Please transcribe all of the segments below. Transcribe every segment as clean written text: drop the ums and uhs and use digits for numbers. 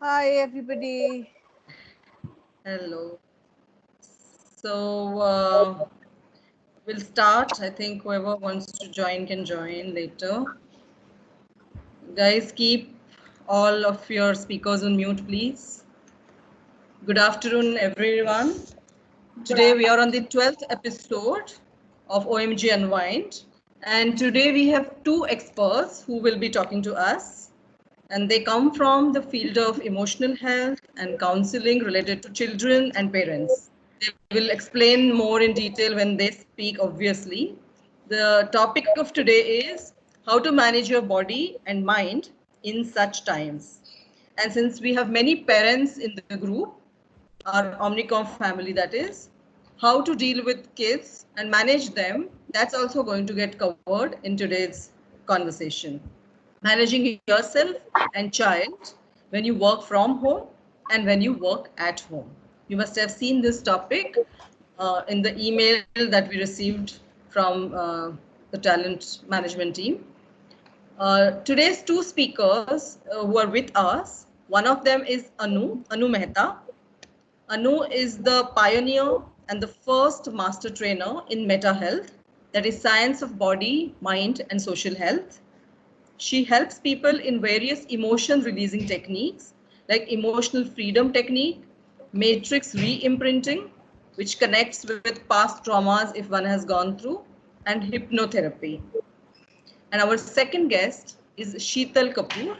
Hi, everybody. Hello. So we'll start. I think whoever wants to join can join later. Guys, keep all of your speakers on mute, please. Good afternoon, everyone. Today we are on the 12th episode of OMG Unwind. And today we have two experts who will be talking to us. And they come from the field of emotional health and counseling related to children and parents. They will explain more in detail when they speak, obviously. The topic of today is how to manage your body and mind in such times. And since we have many parents in the group, our Omnicom family, that is, how to deal with kids and manage them, that's also going to get covered in today's conversation. Managing yourself and child when you work from home and when you work at home. You must have seen this topic in the email that we received from the talent management team. Today's two speakers who are with us, one of them is Anu Mehta. Anu is the pioneer and the first master trainer in Meta Health, that is science of body, mind, and social health. She helps people in various emotion releasing techniques like emotional freedom technique, matrix re-imprinting, which connects with past traumas if one has gone through, and hypnotherapy. And our second guest is Sheetal Kapoor.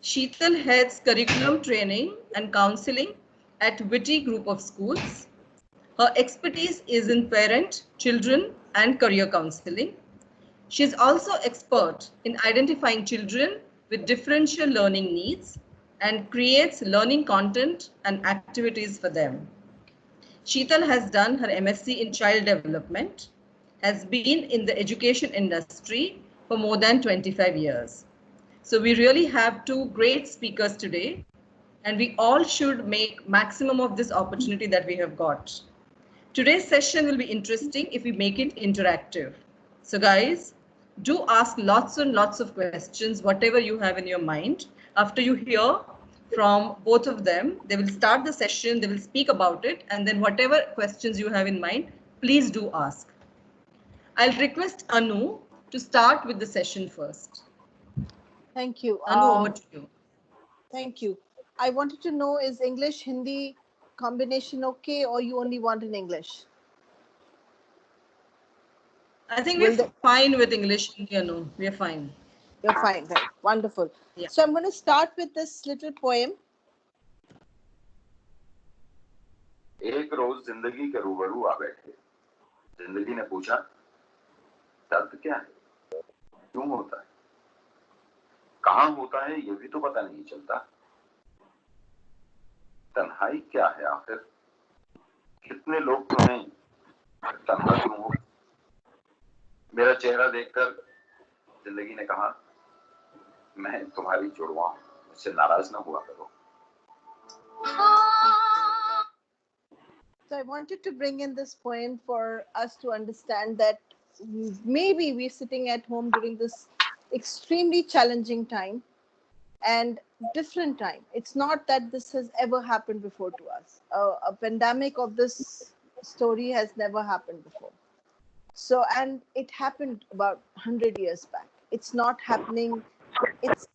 Sheetal heads curriculum training and counseling at Witty Group of Schools. Her expertise is in parent, children, and career counseling. She is also expert in identifying children with differential learning needs and creates learning content and activities for them. Sheetal has done her MSc in child development, has been in the education industry for more than 25 years. So we really have two great speakers today, and we all should make maximum of this opportunity that we have got. Today's session will be interesting if we make it interactive. So guys, do ask lots and lots of questions, whatever you have in your mind. After you hear from both of them, they will start the session, they will speak about it, and then whatever questions you have in mind, please do ask. I'll request Anu to start with the session first. Thank you. Anu, over to you. Thank you. I wanted to know, is English Hindi combination okay, or you only want in English? I think we're Will the fine with English, Anu. We're fine. You're fine, right? Wonderful. Yeah. So I'm going to start with this little poem. एक रोज जिंदगी के रूबरू आ बैठे। जिंदगी ने पूछा, दर्द क्या है, क्यों होता है, कहाँ होता है, ये भी तो पता नहीं चलता। तन्हाई क्या है आखिर, कितने लोग तुम्हें तन्हा क्यों हो। मेरा चेहरा देखकर जिंदगी ने कहा, मैं तुम्हारी जुड़वा हूं, मुझसे नाराज ना हुआ करो। So I wanted to bring in this poem for us to understand that maybe we're sitting at home during this extremely challenging time and different time. It's not that this has ever happened before to us. A pandemic of this story has never happened before. So, and it happened about 100 years back. It's not happening. It's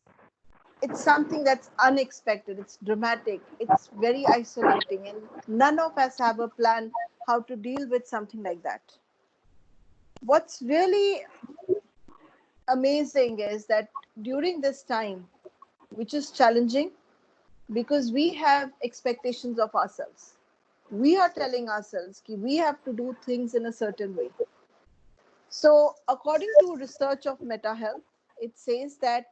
it's something that's unexpected. It's dramatic. It's very isolating, and none of us have a plan how to deal with something like that. What's really amazing is that during this time, which is challenging, because we have expectations of ourselves. We are telling ourselves that we have to do things in a certain way. So, according to research of Meta Health, it says that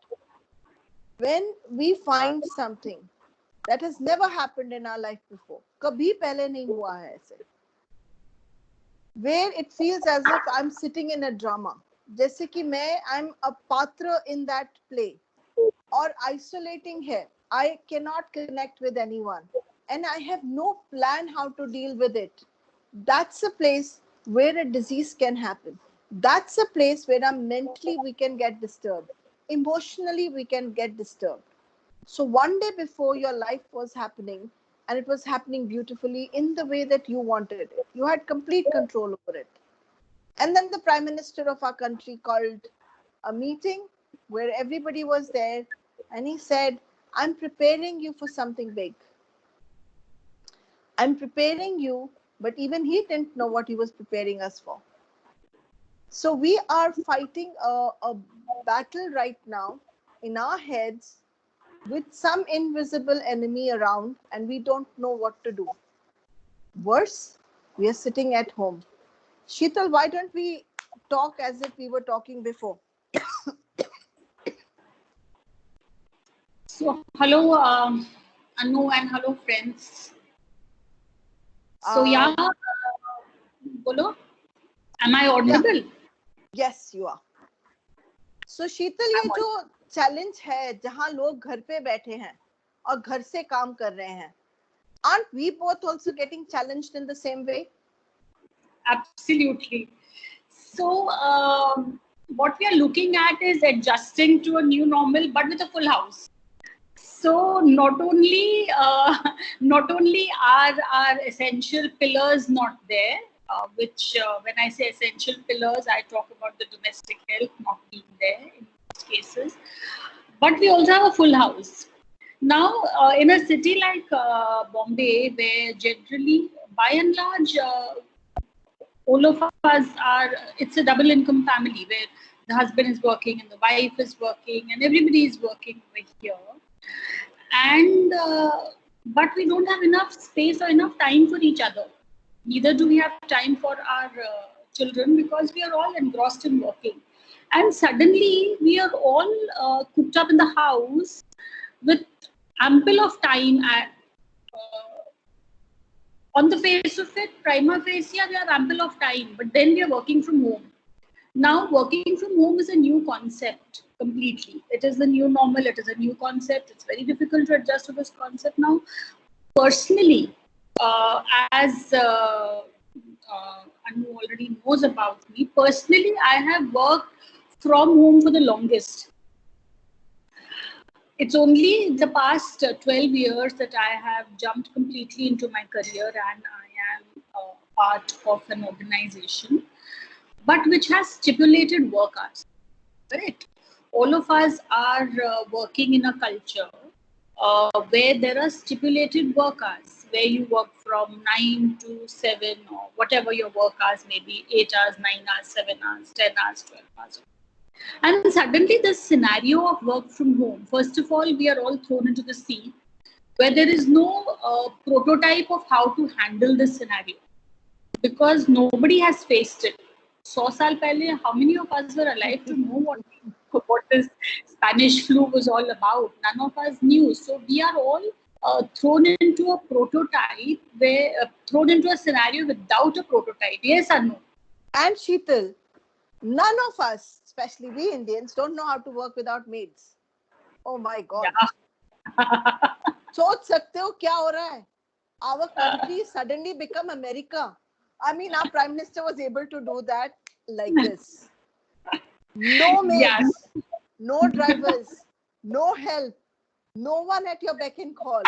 when we find something that has never happened in our life before, kabhi pehle nahi hua hai aise, where it feels as if I'm sitting in a drama, jaise ki I'm a patra in that play, or isolating here, I cannot connect with anyone, and I have no plan how to deal with it. That's a place where a disease can happen. That's a place where mentally we can get disturbed. Emotionally, we can get disturbed. So one day before, your life was happening, and it was happening beautifully in the way that you wanted it. You had complete control over it. And then the Prime Minister of our country called a meeting where everybody was there, and he said, I'm preparing you for something big. I'm preparing you, but even he didn't know what he was preparing us for. So we are fighting a battle right now in our heads with some invisible enemy around, and we don't know what to do. Worse, we are sitting at home. Sheetal, why don't we talk as if we were talking before? So, hello, Anu, and hello, friends. So, yeah, bolo, am I audible? Yes, you are. So, शीतल, ये जो challenge है जहां लोग घर पे बैठे हैं और घर से काम कर रहे हैं, aren't we both also getting challenged in the same way? Absolutely. So, what we are looking at is adjusting to a new normal, but with a full house. So, not only are our essential pillars not there, which when I say essential pillars, I talk about the domestic help not being there in most cases, but we also have a full house. Now, in a city like Bombay, where generally, by and large, all of us are, it's a double income family where the husband is working and the wife is working and everybody is working over here. And, but we don't have enough space or enough time for each other. Neither do we have time for our children because we are all engrossed in working. And suddenly we are all cooped up in the house with ample of time on the face of it, prima facie, we have ample of time, but then we are working from home. Now, working from home is a new concept completely. It is the new normal, it is a new concept. It's very difficult to adjust to this concept now. Personally, as Anu already knows about me, personally, I have worked from home for the longest. It's only the past 12 years that I have jumped completely into my career and I am part of an organization, but which has stipulated work hours. Correct. All of us are working in a culture where there are stipulated work hours, where you work from 9 to 7 or whatever your work hours may be, 8 hours, 9 hours, 7 hours, 10 hours, 12 hours. And suddenly this scenario of work from home, first of all, we are all thrown into the sea where there is no prototype of how to handle this scenario because nobody has faced it. 100 saal pehle, how many of us were alive to know what this Spanish flu was all about? None of us knew. So we are all thrown into a prototype, thrown into a scenario without a prototype. Yes or no? And Sheetal, none of us, especially we Indians, don't know how to work without maids. Oh my God. Yeah. सोच सकते हो क्या हो रहा है? Our country suddenly become America. I mean, our Prime Minister was able to do that like this. No maids, Yes. no drivers, no help, no one at your beck and call.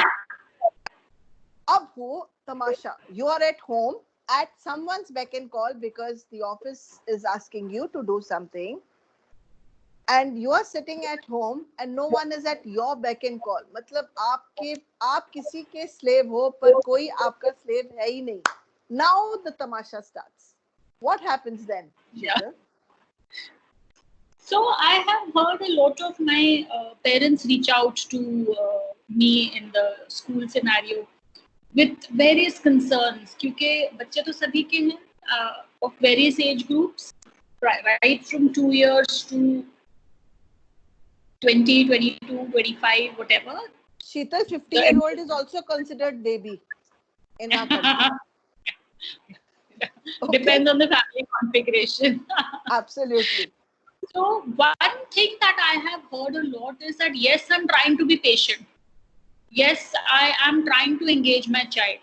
Ab ho tamasha. You are at home at someone's beck and call because the office is asking you to do something. And you are sitting at home and no one is at your beck and call. मतलब आप किसी के slave हो पर कोई आपका slave है ही नहीं. Now the tamasha starts. What happens then? Yeah. So I have heard a lot of my parents reach out to me in the school scenario with various concerns क्योंकि बच्चे तो सभी के हैं of various age groups, right from 2 years to 20, 22, 25, whatever. Sheetal, 50-year-old is also considered baby in our country. Okay. Depends on the family configuration. Absolutely. So one thing that I have heard a lot is that yes, I'm trying to be patient. Yes, I am trying to engage my child.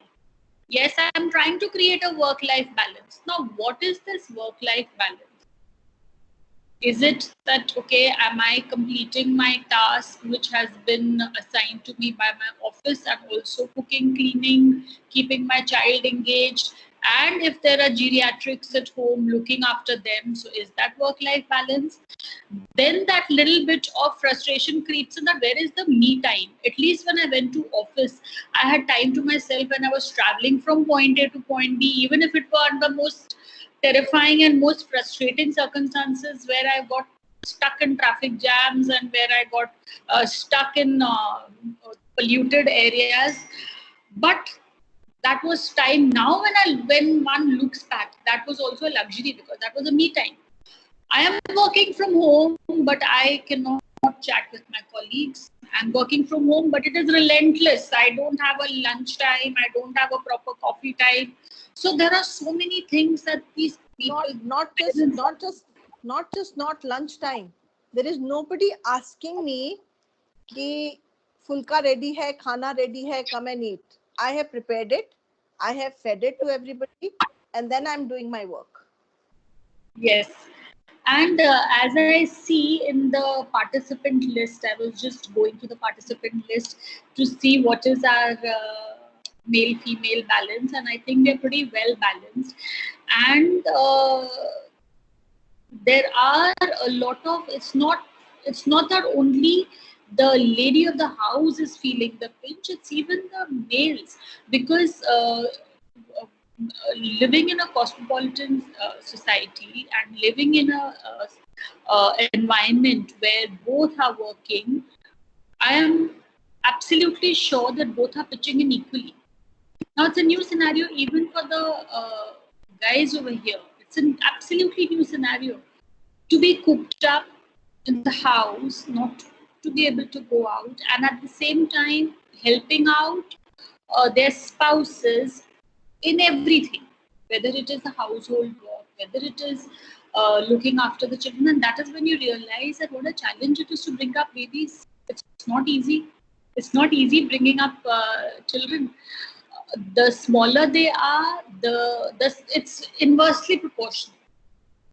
Yes, I am trying to create a work-life balance. Now, what is this work-life balance? Is it that, okay, am I completing my task which has been assigned to me by my office? I'm also cooking, cleaning, keeping my child engaged. And if there are geriatrics at home, looking after them. So is that work-life balance? Then that little bit of frustration creeps in, that where is the me time? At least when I went to office, I had time to myself when I was traveling from point A to point B, even if it were the most terrifying and most frustrating circumstances where I got stuck in traffic jams and where I got stuck in polluted areas. But that was time. Now when one looks back, that was also a luxury because that was a me time. I am working from home, but I cannot chat with my colleagues. I'm working from home, but it is relentless. I don't have a lunch time. I don't have a proper coffee time. So there are so many things that these people not lunchtime. There is nobody asking me कि fulka ready hai, khana ready hai, come and eat. I have prepared it. I have fed it to everybody, and then I'm doing my work. Yes. And as I see in the participant list, I was just going to the participant list to see what is our male-female balance, and I think we're pretty well balanced. And there are a lot of, it's not that only the lady of the house is feeling the pinch, it's even the males, because living in a cosmopolitan society and living in a environment where both are working, I am absolutely sure that both are pitching in equally. Now it's a new scenario even for the guys over here. It's an absolutely new scenario to be cooped up in the house, not to be able to go out, and at the same time helping out their spouses in everything, whether it is the household work, whether it is looking after the children. And that is when you realize that what a challenge it is to bring up babies. It's not easy. It's not easy bringing up children. The smaller they are, the it's inversely proportional.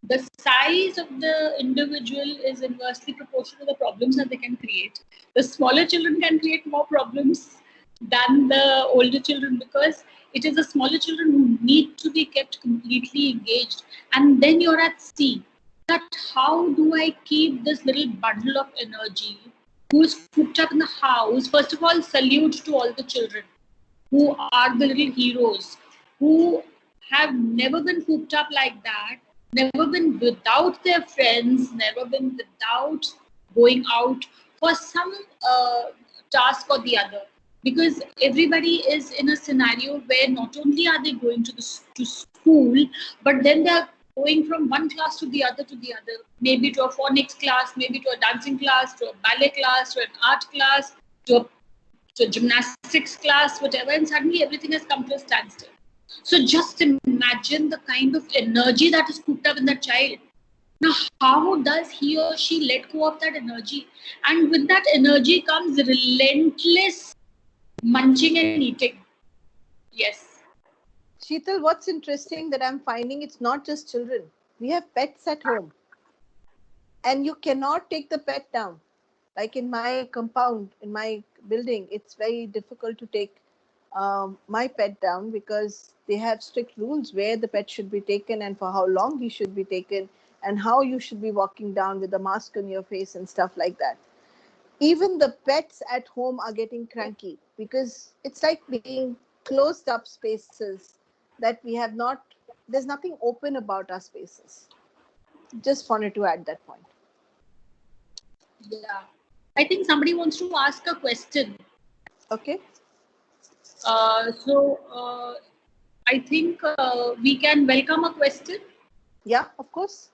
The size of the individual is inversely proportional to the problems that they can create. The smaller children can create more problems than the older children, because it is the smaller children who need to be kept completely engaged. And then you're at sea, that how do I keep this little bundle of energy who is cooped up in the house? First of all, salute to all the children who are the little heroes, who have never been cooped up like that, never been without their friends, never been without going out for some task or the other. Because everybody is in a scenario where not only are they going to school, but then they're going from one class to the other, maybe to a phonics class, maybe to a dancing class, to a ballet class, to an art class, to a gymnastics class, whatever, and suddenly everything has come to a standstill. So just imagine the kind of energy that is cooped up in that child. Now, how does he or she let go of that energy? And with that energy comes relentless munching and eating. Yes. Sheetal, what's interesting that I'm finding, it's not just children. We have pets at home. And you cannot take the pet down. Like in my compound, in my building, it's very difficult to take my pet down because they have strict rules where the pet should be taken and for how long he should be taken and how you should be walking down with a mask on your face and stuff like that. Even the pets at home are getting cranky because it's like being closed up spaces that we have not, there's nothing open about our spaces. Just wanted to add that point. Yeah. I think somebody wants to ask a question. Okay. So I think we can welcome a question. Yeah, of course.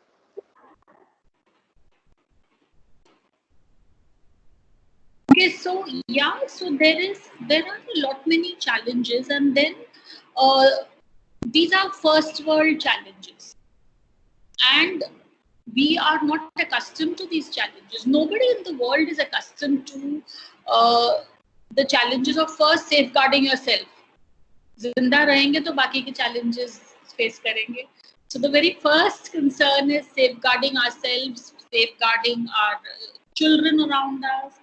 Okay, so yeah, so there are a lot many challenges, and then these are first world challenges, and we are not accustomed to these challenges. Nobody in the world is accustomed to the challenges of first safeguarding yourself. जिंदा रहेंगे तो बाकी के challenges face करेंगे. So the very first concern is safeguarding ourselves, safeguarding our children around us,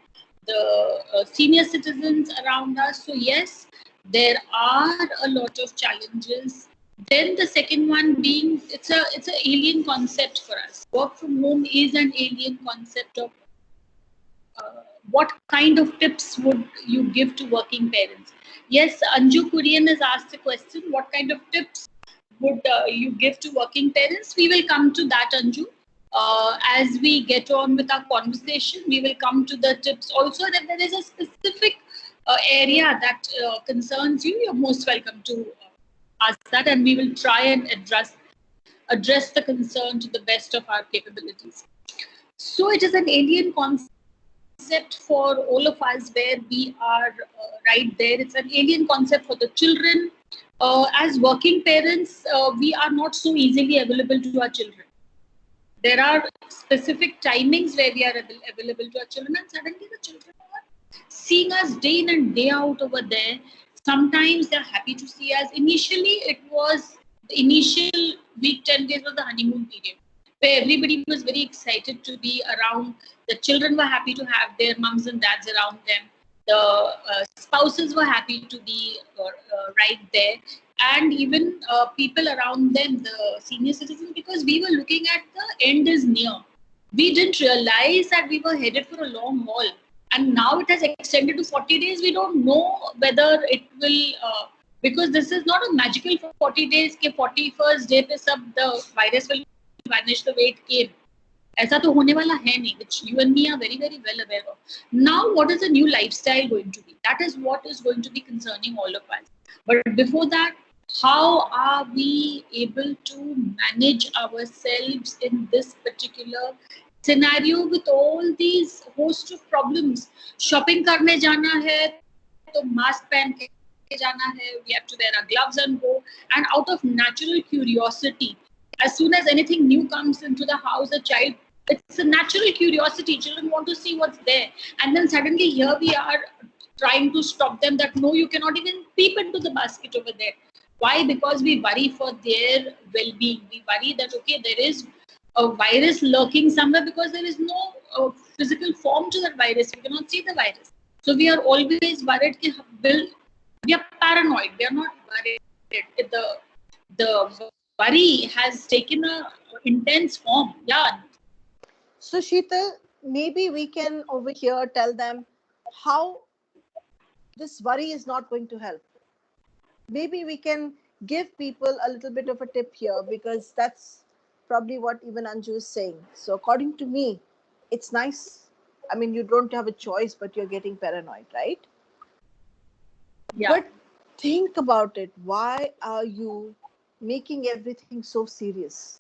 the senior citizens around us. So yes, there are a lot of challenges. Then the second one being, it's an alien concept for us. Work from home is an alien concept of what kind of tips would you give to working parents? Yes, Anju Kurian has asked the question, what kind of tips would you give to working parents? We will come to that, Anju. As we get on with our conversation, we will come to the tips. Also, if there is a specific area that concerns you, you're most welcome to ask that, and we will try and address the concern to the best of our capabilities. So it is an alien concept for all of us where we are right there. It's an alien concept for the children. As working parents, we are not so easily available to our children. There are specific timings where we are available to our children, and suddenly the children are seeing us day in and day out over there. Sometimes they're happy to see us. Initially, it was the initial week, 10 days was the honeymoon period, where everybody was very excited to be around. The children were happy to have their mums and dads around them. The spouses were happy to be right there. And even people around them, the senior citizens, because we were looking at the end is near. We didn't realize that we were headed for a long haul. And now it has extended to 40 days. We don't know whether it will, because this is not a magical 40 days, ke 41st day pe sab the virus will vanish the way it came. ऐसा तो होने वाला है नहीं, which you and me are very, very well aware of. Now, what is the new lifestyle going to be? That is what is going to be concerning all of us. But before that, how are we able to manage ourselves in this particular scenario with all these host of problems? Shopping करने जाना है तो mask पहन के जाना है. We have to wear our gloves and go. And out of natural curiosity, as soon as anything new comes into the house, a child, it's a natural curiosity. Children want to see what's there. And then suddenly here we are trying to stop them that no, you cannot even peep into the basket over there. Why? Because we worry for their well-being. We worry that, okay, there is a virus lurking somewhere because there is no physical form to that virus. We cannot see the virus. So we are always worried. We are paranoid. We are not worried. The worry has taken a intense form. Yeah. So Sheetal, maybe we can over here tell them how this worry is not going to help. Maybe we can give people a little bit of a tip here, because that's probably what even Anju is saying. So according to me, it's nice. I mean, you don't have a choice, but you're getting paranoid, right? Yeah. But think about it. Why are you making everything so serious?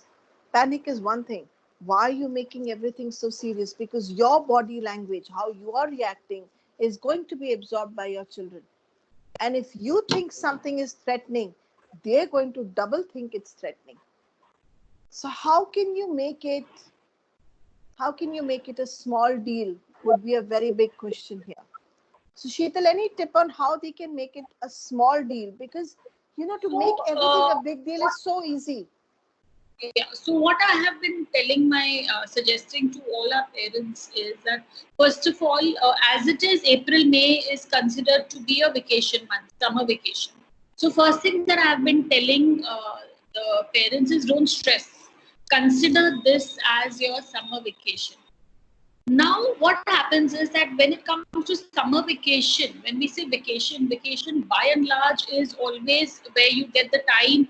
Panic is one thing. Why are you making everything so serious? Because your body language, how you are reacting, is going to be absorbed by your children. And if you think something is threatening, they're going to double think it's threatening. So how can you make it a small deal would be a very big question here. So Sheetal, any tip on how they can make it a small deal? Because, to make everything a big deal is so easy. Yeah. So what I have been telling suggesting to all our parents is that, first of all, as it is, April, May is considered to be a vacation month, summer vacation. So first thing that I have been telling the parents is don't stress. Consider this as your summer vacation. Now, what happens is that when it comes to summer vacation, when we say vacation by and large is always where you get the time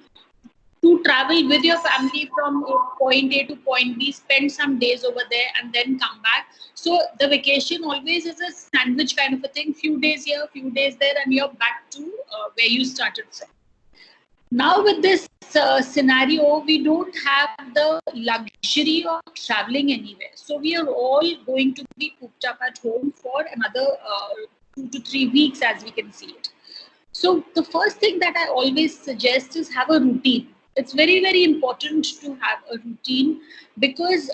to travel with your family from point A to point B, spend some days over there and then come back. So the vacation always is a sandwich kind of a thing, few days here, few days there, and you're back to where you started from. Now with this scenario, we don't have the luxury of traveling anywhere. So we are all going to be cooped up at home for another 2 to 3 weeks, as we can see it. So the first thing that I always suggest is have a routine. It's very, very important to have a routine, because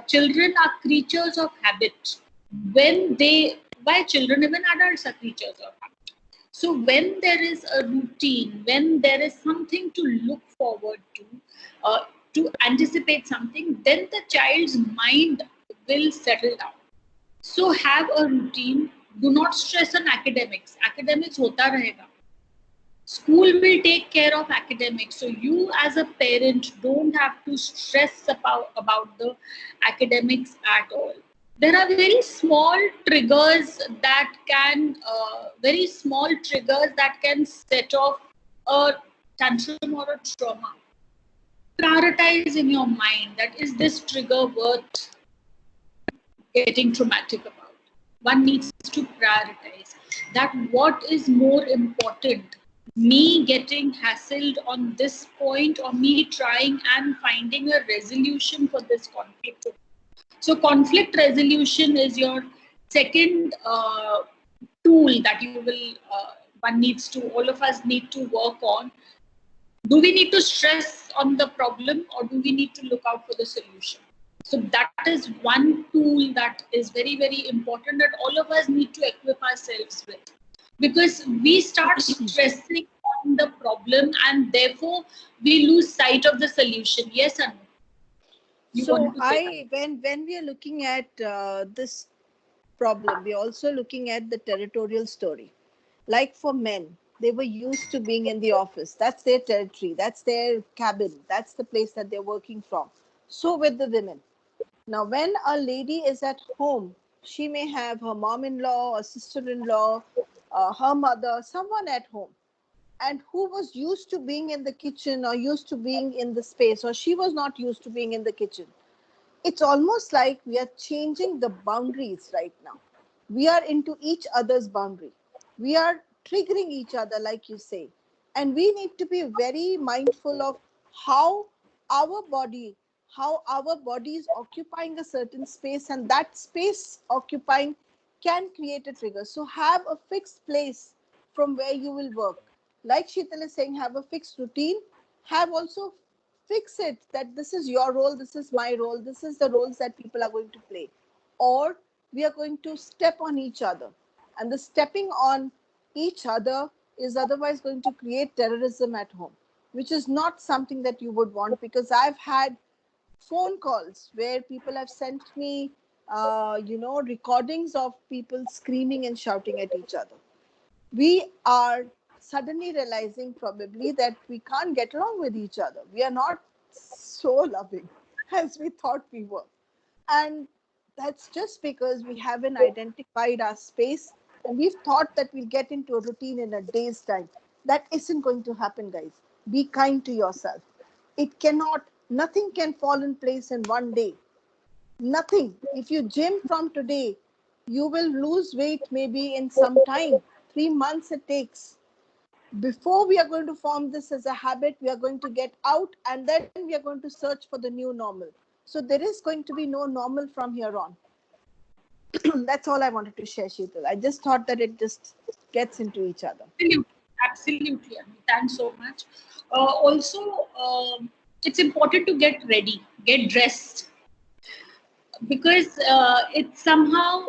children are creatures of habit. By children, even adults are creatures of habit. So when there is a routine, when there is something to look forward to anticipate something, then the child's mind will settle down. So have a routine. Do not stress on academics. Academics hota rahega. School will take care of academics. So you as a parent don't have to stress about the academics at all. There are very small triggers that can set off a tantrum or a trauma. Prioritize in your mind that is this trigger worth getting traumatic about. One needs to prioritize that what is more important, me getting hassled on this point or me trying and finding a resolution for this conflict. So conflict resolution is your second tool that all of us need to work on. Do we need to stress on the problem or do we need to look out for the solution? So that is one tool that is very, very important that all of us need to equip ourselves with. Because we start stressing on the problem and therefore we lose sight of the solution. Yes, Anu? So when we are looking at this problem, we're also looking at the territorial story. Like for men, they were used to being in the office. That's their territory. That's their cabin. That's the place that they're working from. So with the women. Now, when a lady is at home, she may have her mom-in-law or sister-in-law, her mother, someone at home, and who was used to being in the kitchen or used to being in the space, or she was not used to being in the kitchen. It's almost like we are changing the boundaries right now. We are into each other's boundary. We are triggering each other, like you say. And we need to be very mindful of how our body, how our body is occupying a certain space, and that space occupying can create a trigger. So have a fixed place from where you will work. Like Sheetal is saying, have a fixed routine. Have also fix it that this is your role, this is my role, this is the roles that people are going to play. Or we are going to step on each other. And the stepping on each other is otherwise going to create terrorism at home, which is not something that you would want, because I've had phone calls where people have sent me, recordings of people screaming and shouting at each other. We are suddenly realizing probably that we can't get along with each other. We are not so loving as we thought we were. And that's just because we haven't identified our space and we've thought that we'll get into a routine in a day's time. That isn't going to happen, guys. Be kind to yourself. Nothing can fall in place in one day. Nothing. If you gym from today, you will lose weight maybe in some time. 3 months it takes. Before we are going to form this as a habit, we are going to get out and then we are going to search for the new normal. So there is going to be no normal from here on. That's all I wanted to share, Sheetal. I just thought that it just gets into each other. Absolutely. Thanks so much. Also, it's important to get ready, get dressed. Because it's somehow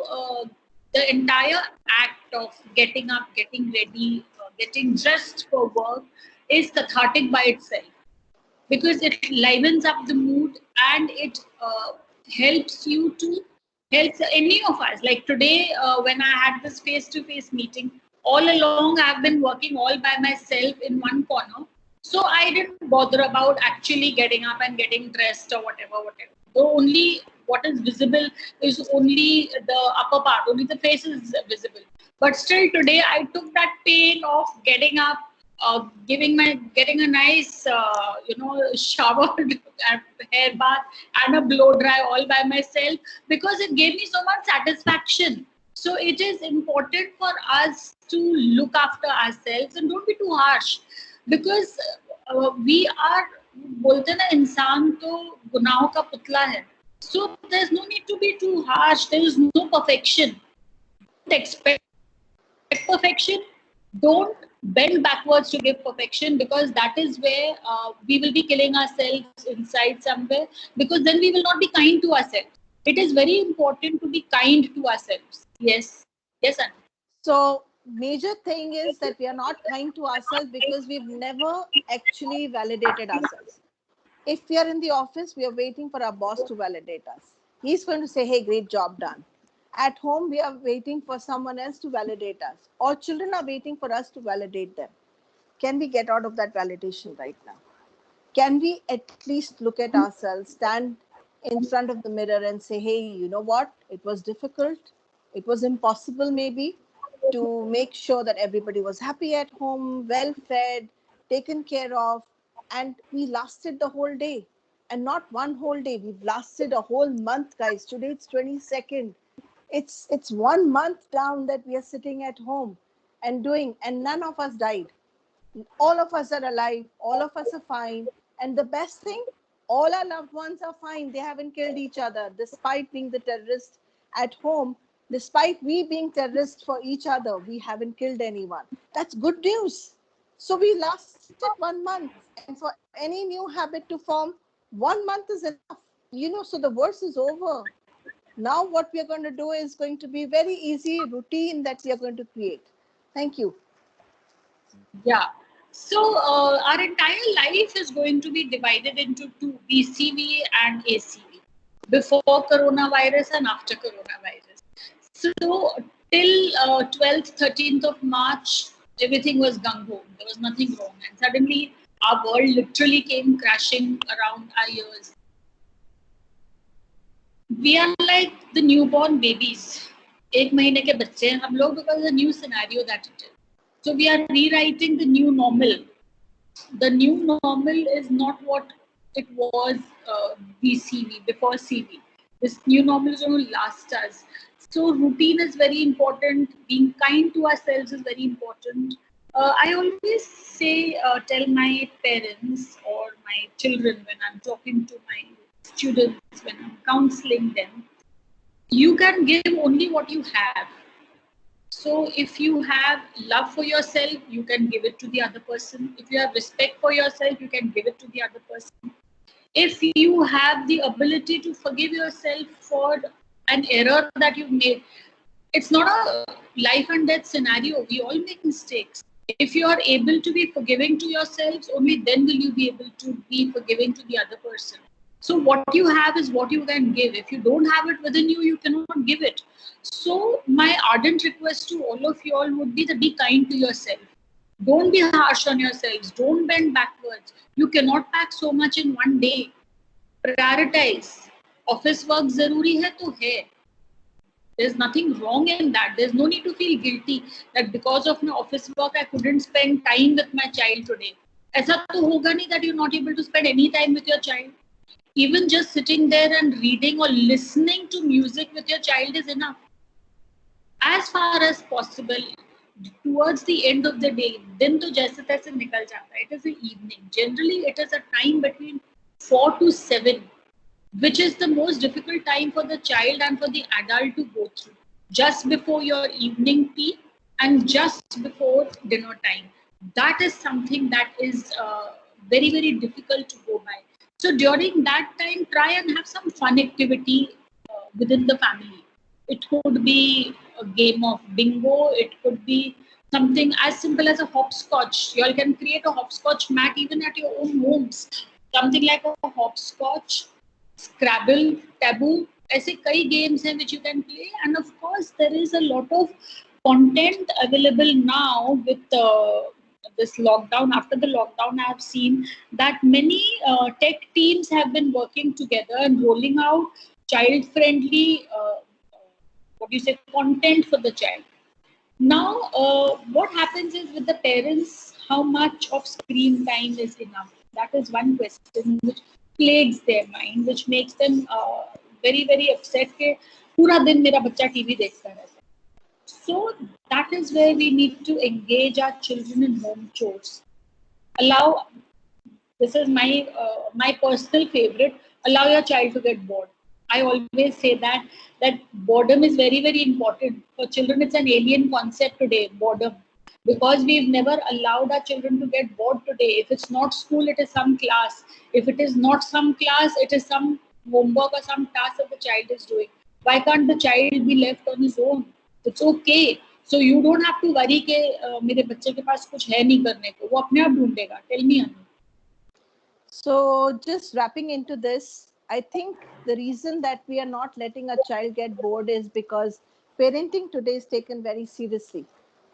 the entire act of getting up, getting ready, getting dressed for work is cathartic by itself. Because it livens up the mood and it helps any of us. Like today, when I had this face-to-face meeting, all along I've been working all by myself in one corner. So I didn't bother about actually getting up and getting dressed or whatever. What is visible is only the upper part, only the face is visible. But still today I took that pain of getting up, getting a nice, shower, hair bath and a blow dry all by myself, because it gave me so much satisfaction. So it is important for us to look after ourselves and don't be too harsh, because we are, बोलते ना इंसान तो गुनाहों का पुतला है. So there's no need to be too harsh. There is no perfection. Don't expect perfection. Don't bend backwards to give perfection, because that is where we will be killing ourselves inside somewhere, because then we will not be kind to ourselves. It is very important to be kind to ourselves. Yes, Anu. So major thing is that we are not kind to ourselves because we've never actually validated ourselves. If we are in the office, we are waiting for our boss to validate us. He's going to say, hey, great job done. At home, we are waiting for someone else to validate us, or children are waiting for us to validate them. Can we get out of that validation right now? Can we at least look at ourselves, stand in front of the mirror and say, hey, you know what? It was difficult. It was impossible, maybe, to make sure that everybody was happy at home, well fed, taken care of. And we lasted the whole day. And not one whole day. We've lasted a whole month, guys. Today it's 22nd. It's 1 month down that we are sitting at home and doing, and none of us died. All of us are alive, all of us are fine, and the best thing, all our loved ones are fine. They haven't killed each other despite being the terrorists at home. Despite we being terrorists for each other, we haven't killed anyone. That's good news. So we lasted 1 month, and for any new habit to form, 1 month is enough. So the worst is over. Now what we are going to do is going to be very easy routine that we are going to create. Thank you. Yeah. So our entire life is going to be divided into two, BCV and ACV, before coronavirus and after coronavirus. So till 12th, 13th of March, everything was gung-ho. There was nothing wrong. And suddenly our world literally came crashing around our ears. We are like the newborn babies. एक महीने के बच्चे हैं हम लोग, because the new scenario that it is. So we are rewriting the new normal. The new normal is not what it was BCV, before CV. This new normal is going to last us. So routine is very important. Being kind to ourselves is very important. I always say, tell my parents or my children when I'm talking to my students, when I'm counseling them, you can give only what you have. So if you have love for yourself, you can give it to the other person. If you have respect for yourself, you can give it to the other person. If you have the ability to forgive yourself for an error that you've made, it's not a life and death scenario. We all make mistakes. If you are able to be forgiving to yourselves, only then will you be able to be forgiving to the other person. So what you have is what you can give. If you don't have it within you, you cannot give it. So my ardent request to all of you all would be to be kind to yourself. Don't be harsh on yourselves. Don't bend backwards. You cannot pack so much in one day. Prioritize. Office work zaruri hai to hai. There's nothing wrong in that. There's no need to feel guilty that because of my office work, I couldn't spend time with my child today. Aisa to hoga nahi that you're not able to spend any time with your child. Even just sitting there and reading or listening to music with your child is enough. As far as possible, towards the end of the day, din to jaise taise nikal jata hai. It is the evening. Generally, it is a time between 4 to 7, which is the most difficult time for the child and for the adult to go through. Just before your evening tea and just before dinner time. That is something that is very, very difficult to go by. So during that time, try and have some fun activity within the family. It could be a game of bingo. It could be something as simple as a hopscotch. You all can create a hopscotch mat even at your own homes. Something like a hopscotch, Scrabble, Taboo. ऐसे कई games हैं which you can play. And of course, there is a lot of content available now with this lockdown. After the lockdown, I have seen that many tech teams have been working together and rolling out child-friendly, content for the child. Now, what happens is with the parents, how much of screen time is enough? That is one question which plagues their mind, which makes them very, very upset कि पूरा दिन मेरा बच्चा TV देखता रहता है. So that is where we need to engage our children in home chores. Allow, this is my personal favorite, allow your child to get bored. I always say that boredom is very, very important. For children, it's an alien concept today, boredom. Because we've never allowed our children to get bored today. If it's not school, it is some class. If it is not some class, it is some homework or some task that the child is doing. Why can't the child be left on his own? It's okay. So you don't have to worry कि मेरे बच्चे के पास कुछ है नहीं करने को. वो अपने आप ढूंढेगा. Tell me, Anu. So just wrapping into this, I think the reason that we are not letting a child get bored is because parenting today is taken very seriously.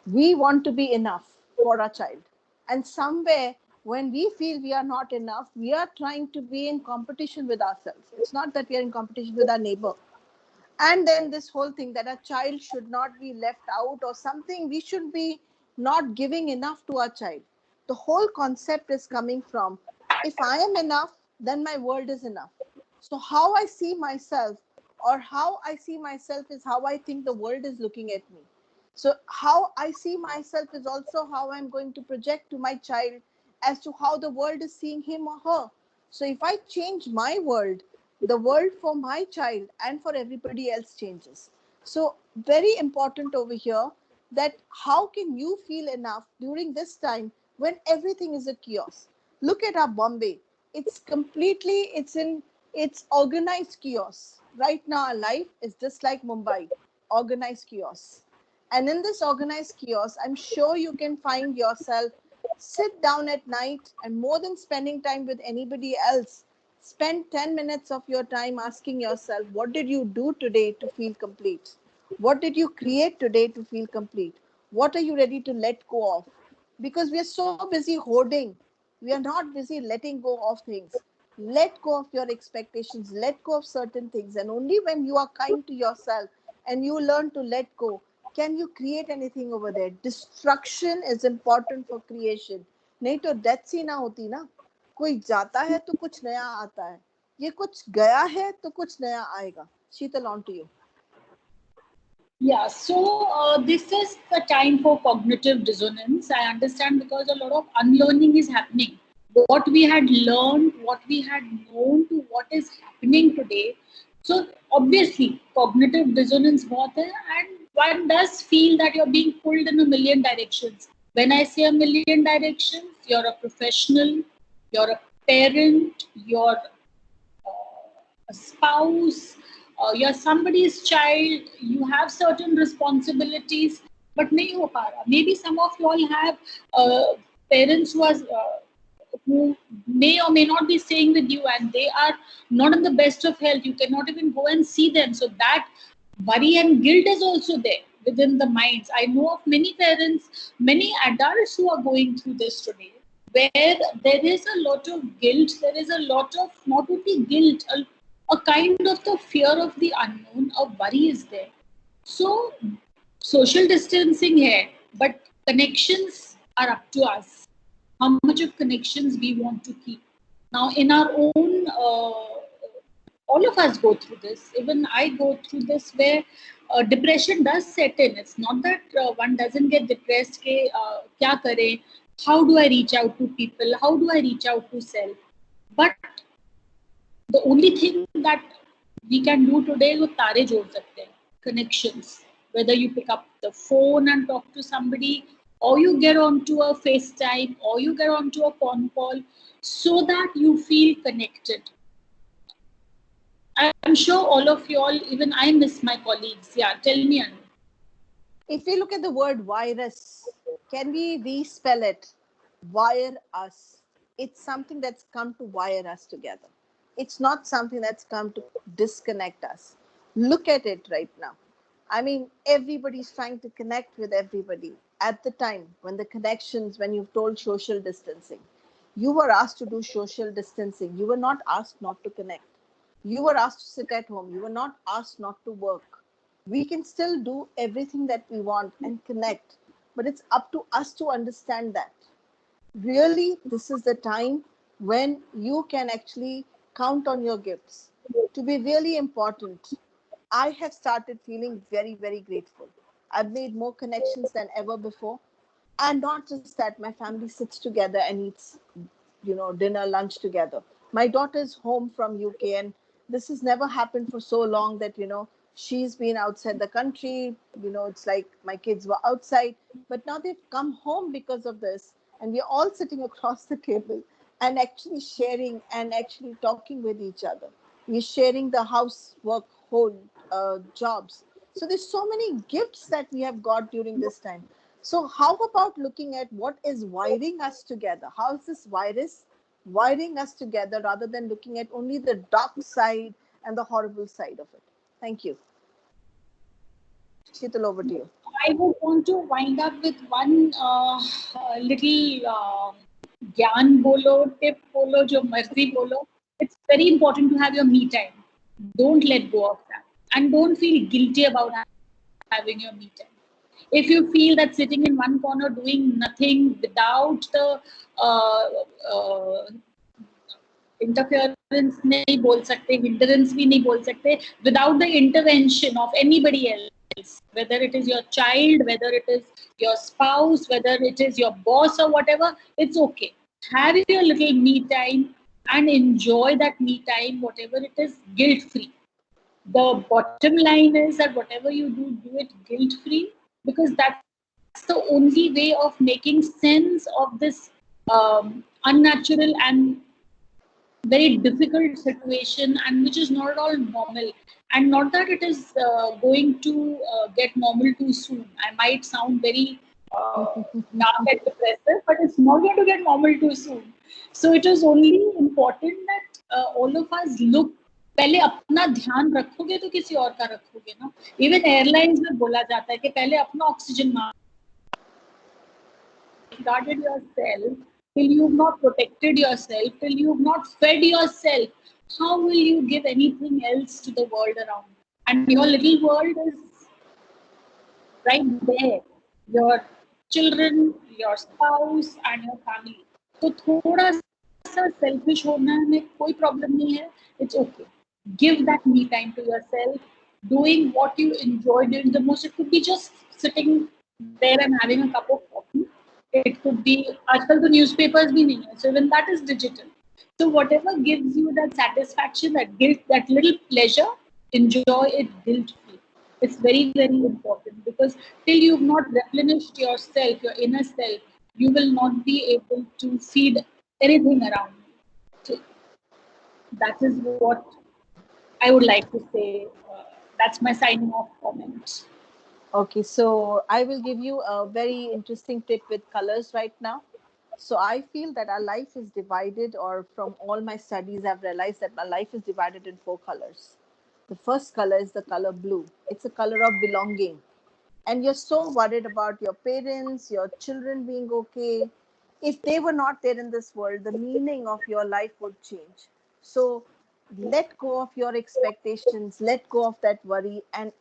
We want to be enough for our child. And somewhere, when we feel we are not enough, we are trying to be in competition with ourselves. It's not that we are in competition with our neighbor. And then this whole thing that a child should not be left out or something, we should be not giving enough to our child. The whole concept is coming from, if I am enough, then my world is enough. So how I see myself, or how I see myself, is how I think the world is looking at me. So how I see myself is also how I'm going to project to my child as to how the world is seeing him or her. So if I change my world, the world for my child and for everybody else changes. So very important over here, that how can you feel enough during this time when everything is a chaos. Look at our Bombay. It's completely, it's organized chaos. Right now our life is just like Mumbai, organized chaos. And in this organized chaos, I'm sure you can find yourself, sit down at night, and more than spending time with anybody else, spend 10 minutes of your time asking yourself, what did you do today to feel complete? What did you create today to feel complete? What are you ready to let go of? Because we are so busy hoarding, we are not busy letting go of things. Let go of your expectations, let go of certain things. And only when you are kind to yourself and you learn to let go, can you create anything over there. Destruction is important for creation. नहीं तो death सी ना होती ना. कोई जाता है तो कुछ नया आता है. ये कुछ गया है तो कुछ नया आएगा. शीतल, on to you. Yeah, so this is the time for cognitive dissonance. I understand, because a lot of unlearning is happening. What we had learned, what we had known, to what is happening today. So obviously, cognitive dissonance बहुत है, and one does feel that you're being pulled in a million directions. When I say a million directions, you're a professional, you're a parent, you're a spouse, you're somebody's child, you have certain responsibilities, but nahi ho pa raha. Maybe some of you all have parents who may or may not be staying with you, and they are not in the best of health. You cannot even go and see them. So that worry and guilt is also there within the minds. I know of many parents, many adults who are going through this today, where there is a lot of guilt, there is a lot of, not only guilt, a kind of the fear of the unknown, a worry is there. So social distancing here, but connections are up to us. How much of connections we want to keep. Now, in our own, all of us go through this. Even I go through this, where depression does set in. It's not that one doesn't get depressed. Ke, kya kare? How do I reach out to people? How do I reach out to self? But the only thing that we can do today is तारे जोड़ सकते हैं, connections. Whether you pick up the phone and talk to somebody, or you get onto a FaceTime, or you get onto a phone call, so that you feel connected. I'm sure all of you all, even I miss my colleagues. Yeah, tell me, Anu. If we look at the word virus, can we respell it? Wire us. It's something that's come to wire us together. It's not something that's come to disconnect us. Look at it right now. I mean, everybody's trying to connect with everybody. At the time when the connections, when you've told social distancing, you were asked to do social distancing. You were not asked not to connect. You were asked to sit at home. You were not asked not to work. We can still do everything that we want and connect, but it's up to us to understand that. Really, this is the time when you can actually count on your gifts to be really important. I have started feeling very, very grateful. I've made more connections than ever before. And not just that, my family sits together and eats, dinner, lunch together. My daughter's home from UK, and this has never happened for so long that, she's been outside the country. It's like my kids were outside, but now they've come home because of this. And we're all sitting across the table and actually sharing and actually talking with each other. We're sharing the housework, whole jobs. So there's so many gifts that we have got during this time. So how about looking at what is wiring us together? How is this virus wiring us together rather than looking at only the dark side and the horrible side of it. Thank you. Sheetal, over to you. I would want to wind up with one little gyan bolo, tip bolo, jo marzi bolo. It's very important to have your me time. Don't let go of that. And don't feel guilty about having your me time. If you feel that sitting in one corner doing nothing without the uh, interference नहीं बोल सकते, hindrance भी नहीं बोल सकते, without the intervention of anybody else, whether it is your child, whether it is your spouse, whether it is your boss or whatever, it's okay. Have your little me time and enjoy that me time, whatever it is, guilt-free. The bottom line is that whatever you do it guilt-free, because that's the only way of making sense of this unnatural and very difficult situation, and which is not at all normal, and not that it is going to get normal too soon. I might sound very dark and depressive, but it's not going to get normal too soon. So it is only important that all of us look, पहले अपना ध्यान रखोगे तो किसी और का रखोगे ना. इवन एयरलाइंस में बोला जाता है कि पहले अपना oxygen guarded yourself, till you've not protected yourself, till you've not fed yourself, how will you give anything else to the world around? And your little world is right there. Your children, your spouse, and your family. So थोड़ा सा selfish होना में कोई problem नहीं है. It's okay. Give that me time to yourself, doing what you enjoy doing the most. It could be just sitting there and having a cup of coffee. It could be, आजकल तो newspapers भी नहीं है, so even that is digital. So whatever gives you that satisfaction, that guilt, that little pleasure, enjoy it guilt-free. It's very, very important, because till you've not replenished yourself, your inner self, you will not be able to feed anything around you. So that is what I would like to say. That's my signing off comment. Okay, so I will give you a very interesting tip with colors right now. So I feel that our life is divided, or from all my studies, I've realized that my life is divided in 4 colors. The first color is the color blue. It's a color of belonging. And you're so worried about your parents, your children being okay. If they were not there in this world, the meaning of your life would change. So let go of your expectations, let go of that worry, and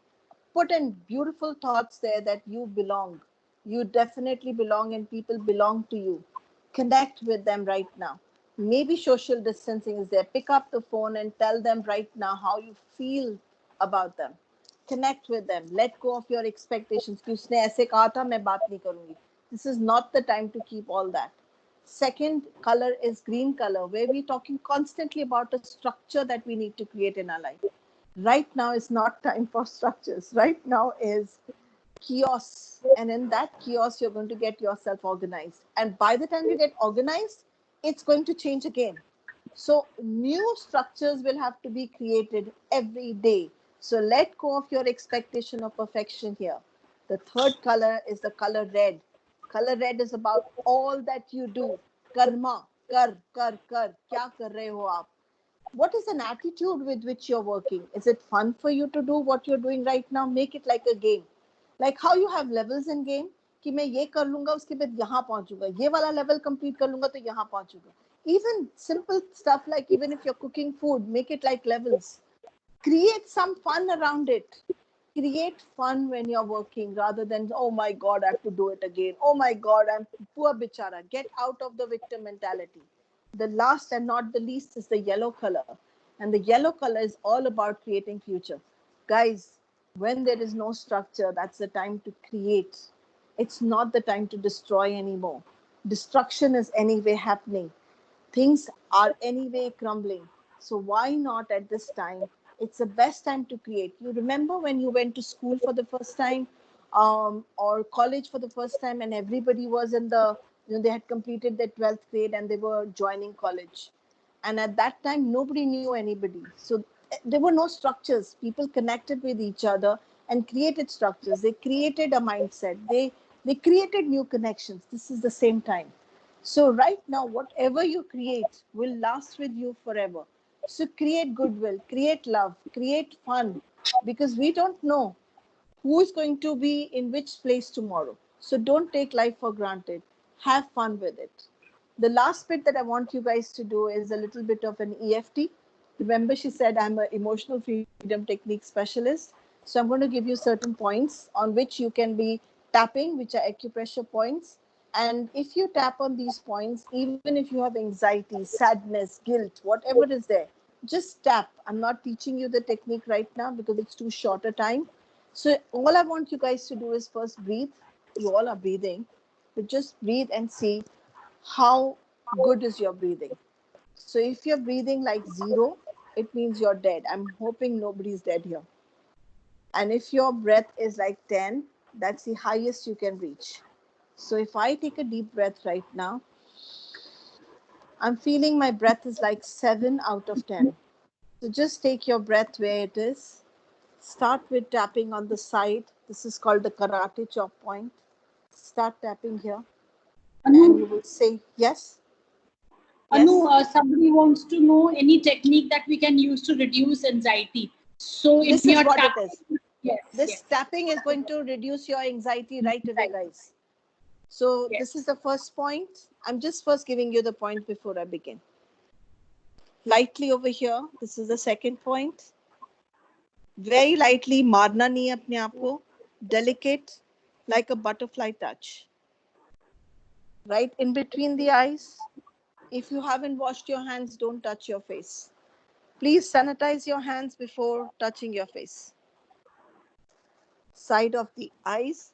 put in beautiful thoughts there that you belong. You definitely belong, and people belong to you. Connect with them right now. Maybe social distancing is there. Pick up the phone and tell them right now how you feel about them. Connect with them. Let go of your expectations. कि उसने ऐसे कहा था, मैं बात नहीं करूंगी. This is not the time to keep all that. Second color is green color, where we're talking constantly about a structure that we need to create in our life. Right now is not time for structures. Right now is chaos. And in that chaos, you're going to get yourself organized. And by the time you get organized, it's going to change again. So new structures will have to be created every day. So let go of your expectation of perfection here. The third color is the color red. Color red is about all that you do. Karma, kar, kar, kar. Kya kar rahe ho aap? What is an attitude with which you're working? Is it fun for you to do what you're doing right now? Make it like a game. Like how you have levels in game, कि मैं ये कर लूंगा उसके बाद यहाँ पहुंचूंगा, ये वाला level complete कर लूंगा तो यहाँ पहुंचूंगा. Even simple stuff, like even if you're cooking food, make it like levels. Create some fun around it. Create fun when you're working, rather than, oh my God, I have to do it again. Oh my God, I'm poor bichara. Get out of the victim mentality. The last and not the least is the yellow color. And the yellow color is all about creating future. Guys, when there is no structure, that's the time to create. It's not the time to destroy anymore. Destruction is anyway happening. Things are anyway crumbling. So why not at this time? It's the best time to create. You remember when you went to school for the first time, or college for the first time, and everybody was in the, they had completed their 12th grade and they were joining college. And at that time, nobody knew anybody. So there were no structures. People connected with each other and created structures. They created a mindset. They created new connections. This is the same time. So right now, whatever you create will last with you forever. So create goodwill, create love, create fun, because we don't know who is going to be in which place tomorrow. So don't take life for granted. Have fun with it. The last bit that I want you guys to do is a little bit of an EFT. Remember, she said I'm an emotional freedom technique specialist. So I'm going to give you certain points on which you can be tapping, which are acupressure points. And if you tap on these points, even if you have anxiety, sadness, guilt, whatever is there, just tap. I'm not teaching you the technique right now because it's too short a time. So all I want you guys to do is first breathe. You all are breathing, but just breathe and see how good is your breathing. So if you're breathing like zero, it means you're dead. I'm hoping nobody's dead here. And if your breath is like 10, that's the highest you can reach. So if I take a deep breath right now, I'm feeling my breath is like 7 out of 10. So just take your breath where it is. Start with tapping on the side. This is called the karate chop point. Start tapping here, and you Anu, will say yes, Anu, yes. somebody wants to know any technique that we can use to reduce anxiety. So if This we is are what it is. tapping, yes, This yes, tapping is going to reduce your anxiety right away, right, guys. So this is yes. the first point. I'm just first giving you the point before I begin. Lightly over here. This is the second point. Very lightly, मारना नहीं है अपने आप को. Delicate, like a butterfly touch. Right in between the eyes. If you haven't washed your hands, don't touch your face. Please sanitize your hands before touching your face. Side of the eyes,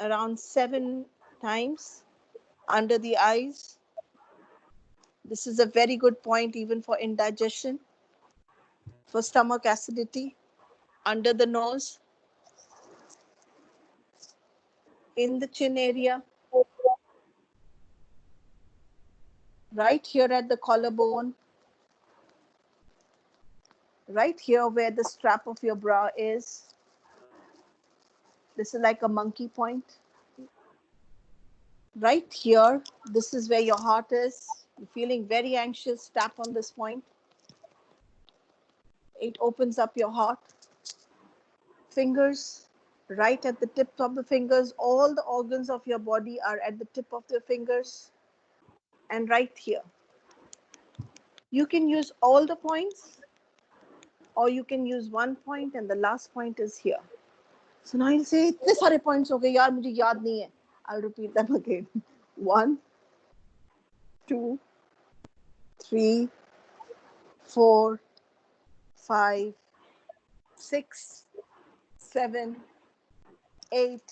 around 7 times. Under the eyes. This is a very good point even for indigestion, for stomach acidity. Under the nose, in the chin area, right here at the collarbone, right here where the strap of your bra is. This is like a monkey point. Right here, this is where your heart is. You're feeling very anxious, tap on this point. It opens up your heart. Fingers, right at the tip of the fingers. All the organs of your body are at the tip of the fingers. And right here. You can use all the points, or you can use one point, and the last point is here. So now you'll say, इतने सारे points हो गए यार, मुझे याद नहीं है. I'll repeat them again. 1, 2, 3, 4, 5, 6, 7, 8,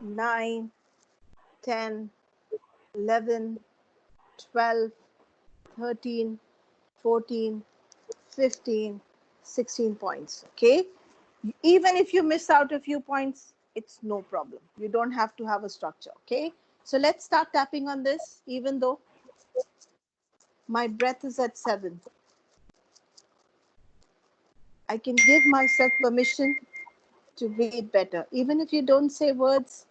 9, 10, 11, 12, 13, 14, 15, 16 points. Okay. Even if you miss out a few points, it's no problem. You don't have to have a structure. Okay. So let's start tapping on this, even though my breath is at 7. I can give myself permission to breathe better. Even if you don't say words,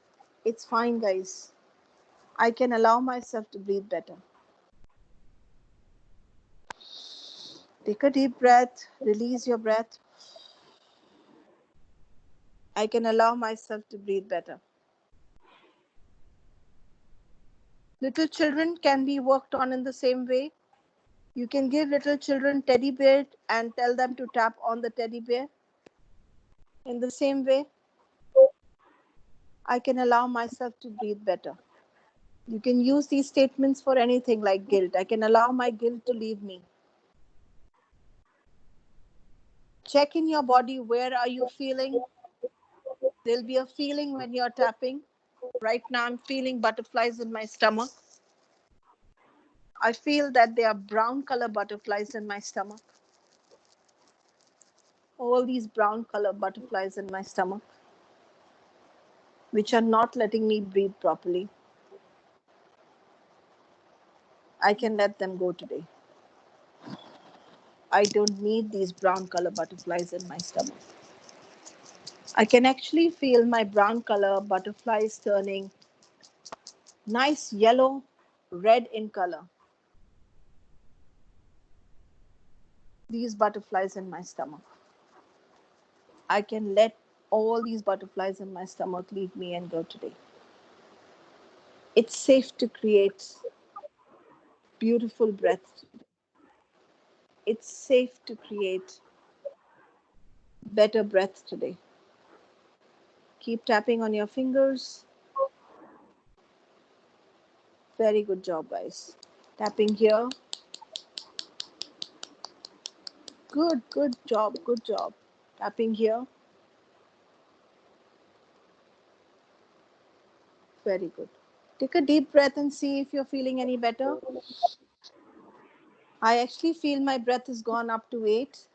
it's fine, guys. I can allow myself to breathe better. Take a deep breath, release your breath. I can allow myself to breathe better. Little children can be worked on in the same way. You can give little children teddy bear and tell them to tap on the teddy bear. In the same way, I can allow myself to breathe better. You can use these statements for anything like guilt. I can allow my guilt to leave me. Check in your body, where are you feeling? There'll be a feeling when you're tapping. Right now, I'm feeling butterflies in my stomach. I feel that there are brown color butterflies in my stomach. All these brown color butterflies in my stomach, which are not letting me breathe properly. I can let them go today. I don't need these brown color butterflies in my stomach. I can actually feel my brown color butterflies turning nice yellow, red in color. These butterflies in my stomach. I can let all these butterflies in my stomach leave me and go today. It's safe to create beautiful breath. It's safe to create better breath today. Keep tapping on your fingers. Very good job, guys. Tapping here. Good job, good job. Tapping here. Very good. Take a deep breath and see if you're feeling any better. I actually feel my breath has gone up to 8.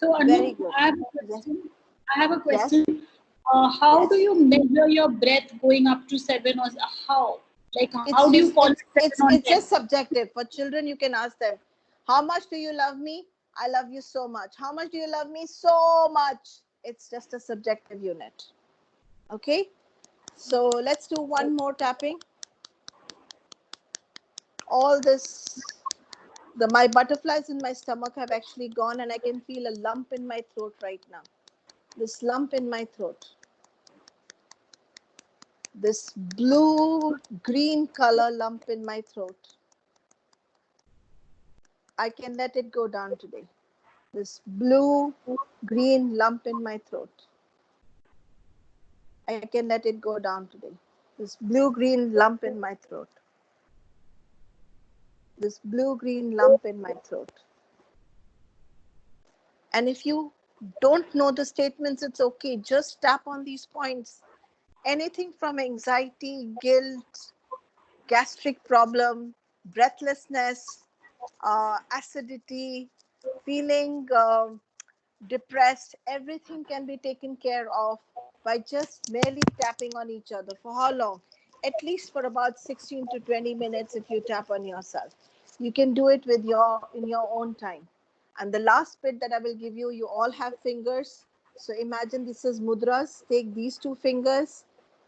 So, Very Anu, good. I have a Yes. question. I have a Yes. question. How Yes. do you measure your breath going up to 7 or how? Like, how It's do you just call it 7 or it's 10? just subjective. For children, you can ask them, how much do you love me? I love you so much. How much do you love me? So much. It's just a subjective unit. Okay? So let's do one more tapping. All this, my butterflies in my stomach have actually gone, and I can feel a lump in my throat right now. This lump in my throat. This blue green color lump in my throat. I can let it go down today. This blue green lump in my throat. I can let it go down today. This blue green lump in my throat. This blue green lump in my throat. And if you don't know the statements, it's okay. Just tap on these points. Anything from anxiety, guilt, gastric problem, breathlessness, acidity, feeling depressed, everything can be taken care of by just merely tapping on each other. For how long? At least for about 16 to 20 minutes if you tap on yourself. You can do it with in your own time. And the last bit that I will give you, you all have fingers. So imagine this is mudras. Take these 2 fingers,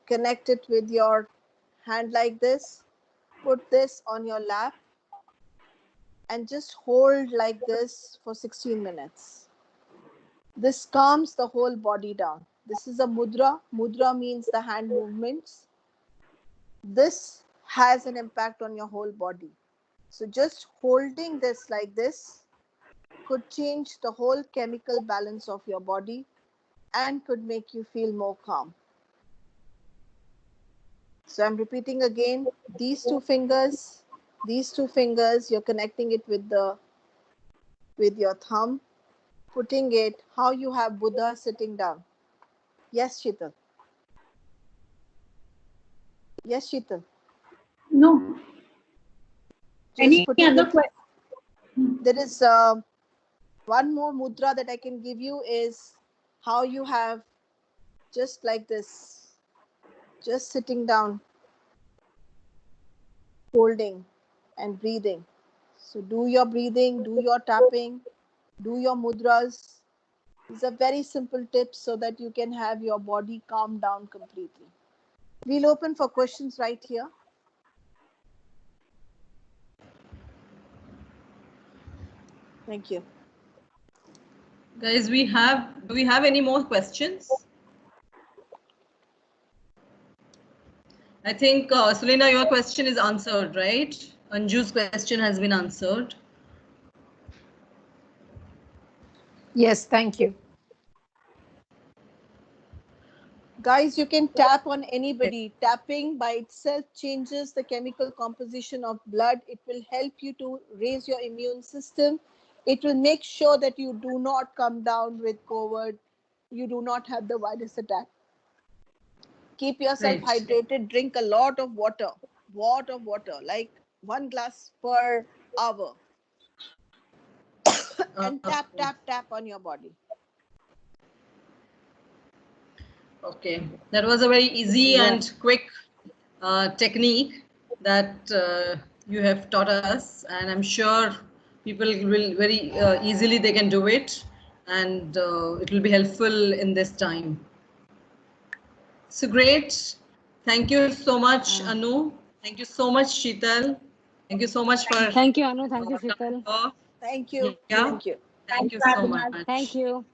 connect it with your hand like this, put this on your lap, and just hold like this for 16 minutes. This calms the whole body down. This is a mudra. Mudra means the hand movements. This has an impact on your whole body. So just holding this like this could change the whole chemical balance of your body and could make you feel more calm. So I'm repeating again, these 2 fingers, you're connecting it with your thumb, putting it how you have Buddha sitting down. Yes, Sheetal. Yes, Sheetal. No. Just Any putting other it. question? There is one more mudra that I can give you is how you have just like this, just sitting down, holding and breathing. So do your breathing, do your tapping, do your mudras. These are very simple tips so that you can have your body calm down completely. We'll open for questions right here. Thank you. Guys, do we have any more questions? I think, Sulina, your question is answered, right? Anju's question has been answered. Yes, thank you. Guys, you can tap on anybody. Tapping by itself changes the chemical composition of blood. It will help you to raise your immune system. It will make sure that you do not come down with COVID. You do not have the virus attack. Keep yourself Right. hydrated. Drink a lot of water. Like 1 glass per hour. And tap on your body. Okay, that was a very easy and quick technique that you have taught us, and I'm sure people will very easily they can do it, and it will be helpful in this time. So great. Thank you so much, Anu. Thank you so much, Sheetal. Thank you so much for Thank you, Anu. Thank you, Sheetal. Thank you. Yeah, Thank you. thank Thanks you for so having us. much. Thank you.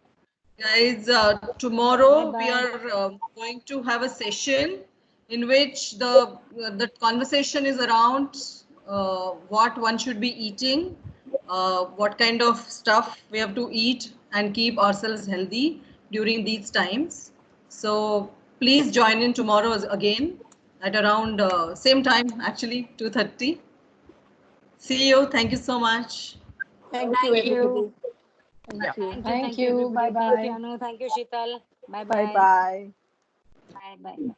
Guys, tomorrow we Bye-bye. are going to have a session in which the conversation is around what one should be eating, what kind of stuff we have to eat and keep ourselves healthy during these times. So please join in tomorrow again at around same time, actually 2:30. See you. Thank you so much. Thank you, Thank you. everybody. Thank you. Thank you. Thank Thank you, you. everybody. Thank you, Bye-bye. Anu. Thank you, Sheetal. Bye Bye-bye. bye. Bye-bye.